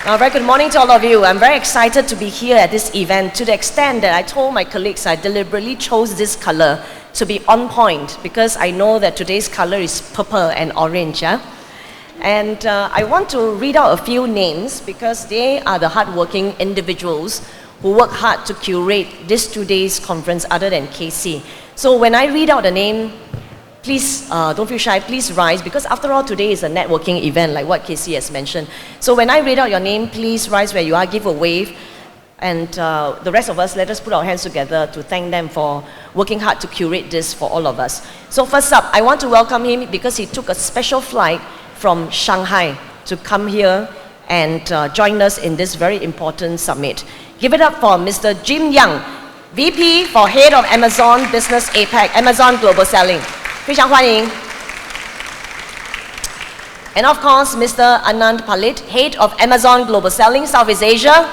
Very good morning to all of you. I'm very excited to be here at this event to the extent that I told my colleagues I deliberately chose this color to be on point because I know that today's color is purple and orange. Yeah? And I want to read out a few names because they are the hardworking individuals who work hard to curate this 2 days conference other than KC. So when I read out the name, please don't feel shy, please rise, because after all, today is a networking event like what Casey has mentioned. So when I read out your name, please rise where you are, give a wave, and the rest of us, let us put our hands together to thank them for working hard to curate this for all of us. So first up, I want to welcome him because he took a special flight from Shanghai to come here and join us in this very important summit. Give it up for Mr. Jim Yang, VP for Head of Amazon Business APAC, Amazon Global Selling. 非常欢迎. And of course, Mr. Anand Palit, Head of Amazon Global Selling Southeast Asia.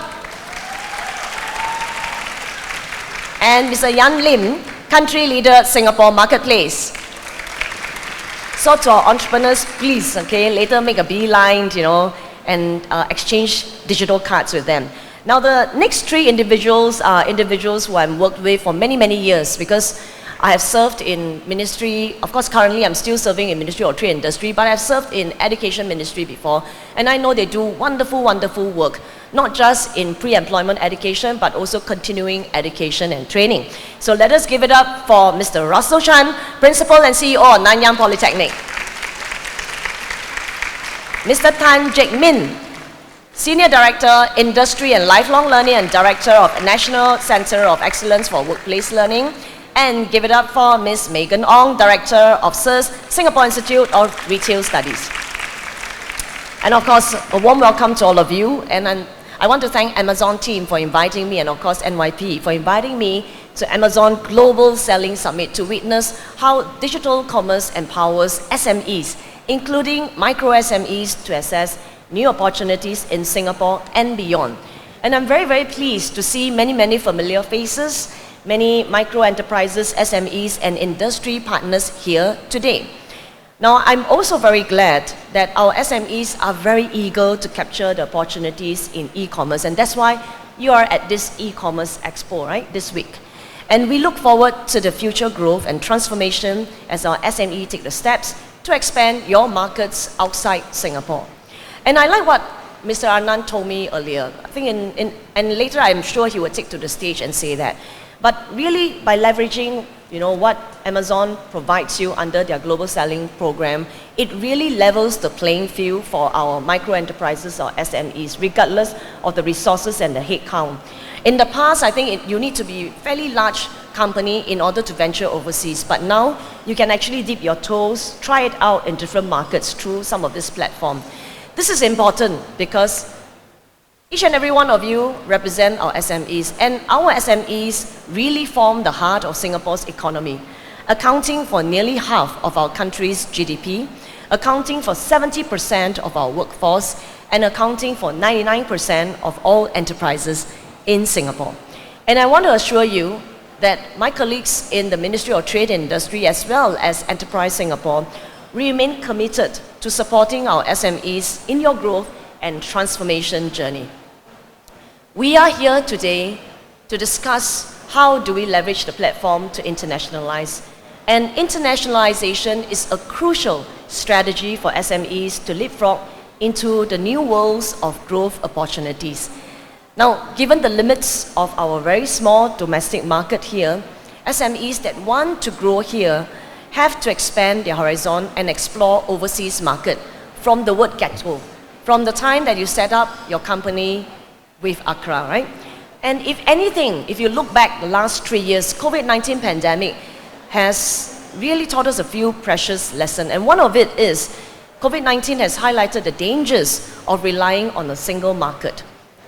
And Mr. Yan Lim, Country Leader Singapore Marketplace. So to our entrepreneurs, please, okay, later make a beeline, and exchange digital cards with them. Now the next three individuals are individuals who I've worked with for many, many years because I have served in ministry. Of course, currently I'm still serving in Ministry of Trade and Industry, but I've served in Education Ministry before, and I know they do wonderful, wonderful work, not just in pre-employment education, but also continuing education and training. So let us give it up for Mr. Russell Chan, Principal and CEO of Nanyang Polytechnic. Mr. Tan Jack Min, Senior Director, Industry and Lifelong Learning and Director of National Center of Excellence for Workplace Learning. And give it up for Ms. Megan Ong, Director of SIRS, Singapore Institute of Retail Studies. And of course, a warm welcome to all of you. And I want to thank Amazon team for inviting me, and of course NYP for inviting me to Amazon Global Selling Summit to witness how digital commerce empowers SMEs, including micro SMEs, to access new opportunities in Singapore and beyond. And I'm very, very pleased to see many, many familiar faces, many micro enterprises, SMEs, and industry partners here today. Now, I'm also very glad that our SMEs are very eager to capture the opportunities in e-commerce, and that's why you are at this e-commerce expo, right, this week. And we look forward to the future growth and transformation as our SME take the steps to expand your markets outside Singapore. And I like what Mr. Anand told me earlier. I think and later I'm sure he will take to the stage and say that. But really, by leveraging, what Amazon provides you under their global selling program, it really levels the playing field for our micro enterprises or SMEs, regardless of the resources and the headcount. In the past, I think you need to be a fairly large company in order to venture overseas. But now, you can actually dip your toes, try it out in different markets through some of this platform. This is important because each and every one of you represent our SMEs, and our SMEs really form the heart of Singapore's economy, accounting for nearly half of our country's GDP, accounting for 70% of our workforce, and accounting for 99% of all enterprises in Singapore. And I want to assure you that my colleagues in the Ministry of Trade and Industry, as well as Enterprise Singapore, remain committed to supporting our SMEs in your growth and transformation journey. We are here today to discuss how do we leverage the platform to internationalize. And internationalization is a crucial strategy for SMEs to leapfrog into the new worlds of growth opportunities. Now, given the limits of our very small domestic market here, SMEs that want to grow here have to expand their horizon and explore overseas market from the word get-go, from the time that you set up your company with Accra, right? And if anything, if you look back the last 3 years, COVID-19 pandemic has really taught us a few precious lessons. And one of it is COVID-19 has highlighted the dangers of relying on a single market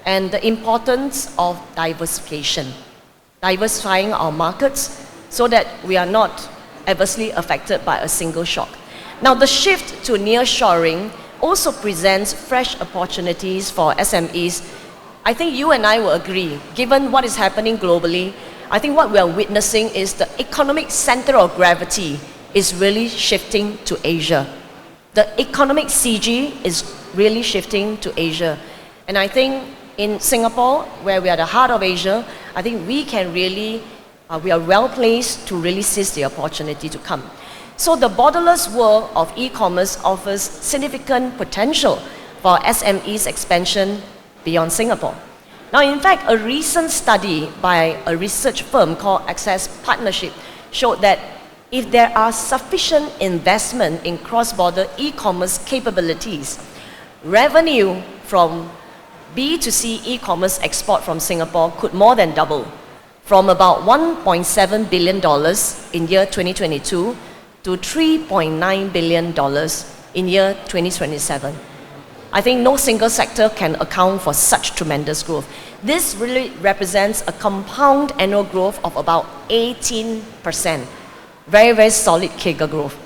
and the importance of diversification, diversifying our markets so that we are not adversely affected by a single shock. Now, the shift to nearshoring also presents fresh opportunities for SMEs. I think you and I will agree, given what is happening globally, I think what we are witnessing is the economic center of gravity is really shifting to Asia. The economic CG is really shifting to Asia. And I think in Singapore, where we are the heart of Asia, I think we can really, we are well placed to really seize the opportunity to come. So the borderless world of e-commerce offers significant potential for SMEs expansion beyond Singapore. Now, in fact, a recent study by a research firm called Access Partnership showed that if there are sufficient investment in cross-border e-commerce capabilities, revenue from B2C e-commerce export from Singapore could more than double, from about $1.7 billion in year 2022 to $3.9 billion in year 2027. I think no single sector can account for such tremendous growth. This really represents a compound annual growth of about 18%. Very, very solid CAGR growth.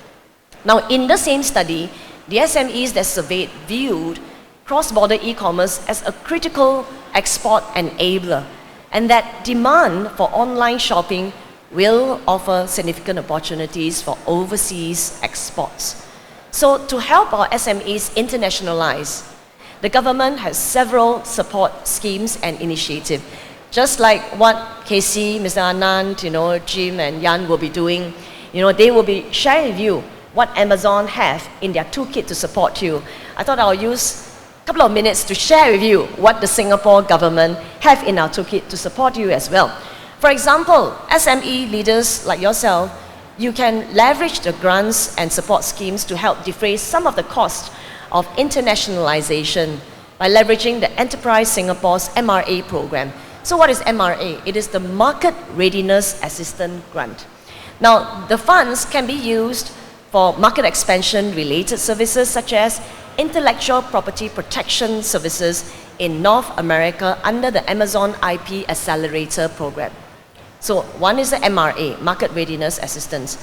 Now, in the same study, the SMEs that surveyed viewed cross-border e-commerce as a critical export enabler, and that demand for online shopping will offer significant opportunities for overseas exports. So to help our SMEs internationalize, the government has several support schemes and initiatives. Just like what Casey, Mr. Anand, Jim and Yan will be doing, they will be sharing with you what Amazon have in their toolkit to support you. I thought I'll use a couple of minutes to share with you what the Singapore government have in our toolkit to support you as well. For example, SME leaders like yourself, you can leverage the grants and support schemes to help defray some of the cost of internationalization by leveraging the Enterprise Singapore's MRA program. So what is MRA? It is the Market Readiness Assistance Grant. Now, the funds can be used for market expansion related services such as intellectual property protection services in North America under the Amazon IP Accelerator program. So one is the MRA, Market Readiness Assistance.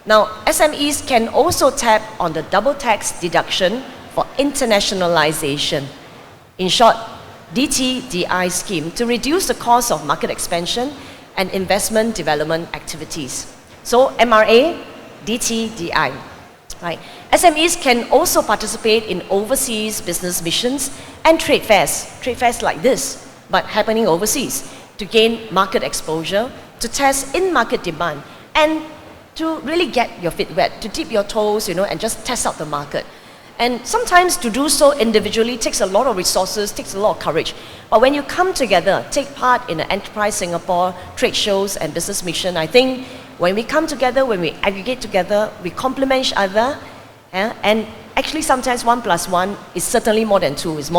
Now, SMEs can also tap on the double tax deduction for internationalization. In short, DTDI scheme to reduce the cost of market expansion and investment development activities. So MRA, DTDI. Right. SMEs can also participate in overseas business missions and trade fairs like this, but happening overseas, to gain market exposure, to test in-market demand, and to really get your feet wet, to dip your toes, and just test out the market. And sometimes to do so individually takes a lot of resources, takes a lot of courage. But when you come together, take part in the Enterprise Singapore trade shows and business mission, I think when we come together, when we aggregate together, we complement each other, and actually sometimes 1 + 1 is certainly more than 2, is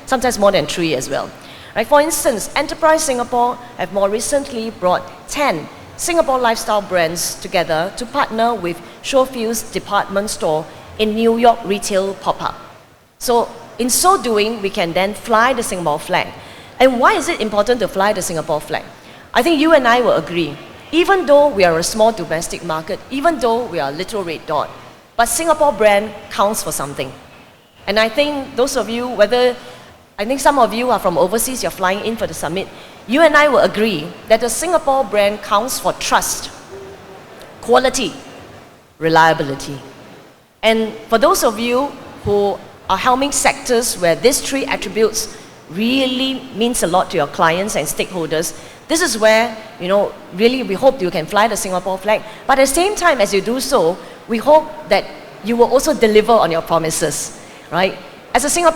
sometimes more than 3 as well. Right? For instance, Enterprise Singapore have more recently brought 10 Singapore lifestyle brands together to partner with Showfield's department store in New York retail pop-up. So in so doing, we can then fly the Singapore flag. And why is it important to fly the Singapore flag? I think you and I will agree, even though we are a small domestic market, even though we are a little red dot, but Singapore brand counts for something. And I think those of you, I think some of you are from overseas, you're flying in for the summit, you and I will agree that the Singapore brand counts for trust, quality, reliability. And for those of you who are helming sectors where these 3 attributes really means a lot to your clients and stakeholders, this is where, really we hope you can fly the Singapore flag. But at the same time as you do so, we hope that you will also deliver on your promises, right? As a Singapore